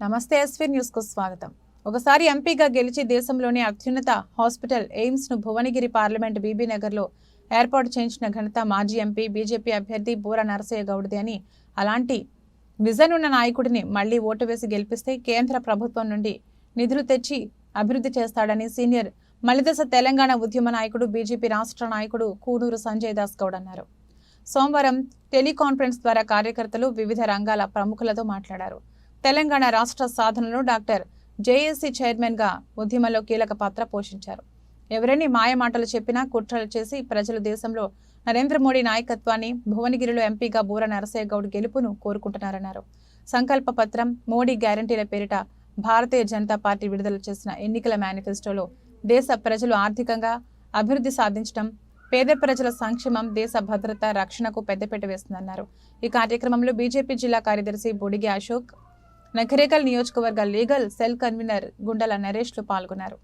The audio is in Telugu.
నమస్తే ఎస్వీ న్యూస్ కు స్వాగతం. ఒకసారి ఎంపీగా గెలిచి దేశంలోని అత్యున్నత హాస్పిటల్ ఎయిమ్స్ ను భువనగిరి పార్లమెంట్ బీబీ నగర్ లో ఏర్పాటు చేయించిన ఘనత మాజీ ఎంపీ బీజేపీ అభ్యర్థి బూర నరసయ్య గౌడ్ది అని, అలాంటి విజన్ ఉన్న నాయకుడిని మళ్లీ ఓటు వేసి గెలిపిస్తే కేంద్ర ప్రభుత్వం నుండి నిధులు తెచ్చి అభివృద్ధి చేస్తాడని సీనియర్ మలిదశ తెలంగాణ ఉద్యమ నాయకుడు బీజేపీ రాష్ట్ర నాయకుడు కూనూరు సంజయ్ దాస్ గౌడ్ అన్నారు. సోమవారం టెలికాన్ఫరెన్స్ ద్వారా కార్యకర్తలు వివిధ రంగాల ప్రముఖులతో మాట్లాడారు. తెలంగాణ రాష్ట్ర సాధనలో డాక్టర్ జేఏసీ చైర్మన్ గా ఉద్యమంలో కీలక పాత్ర పోషించారు. ఎవరైనా మాయమాటలు చెప్పినా కుట్రలు చేసి ప్రజలు దేశంలో నరేంద్ర మోడీ నాయకత్వాన్ని, భువనగిరిలో ఎంపీగా బూర నరసయ్య గౌడ్ గెలుపును కోరుకుంటున్నారన్నారు. సంకల్ప పత్రం, మోడీ గ్యారంటీల పేరిట భారతీయ జనతా పార్టీ విడుదల చేసిన ఎన్నికల మేనిఫెస్టోలో దేశ ప్రజలు ఆర్థికంగా అభివృద్ధి సాధించడం, పేద ప్రజల సంక్షేమం, దేశ భద్రత, రక్షణకు పెద్దపీట వేస్తుందన్నారు. ఈ కార్యక్రమంలో బీజేపీ జిల్లా కార్యదర్శి బొడిగి అశోక్, నకిరేకల్ నియోజకవర్గ లీగల్ సెల్ కన్వీనర్ గుండల నరేష్లు పాల్గొన్నారు.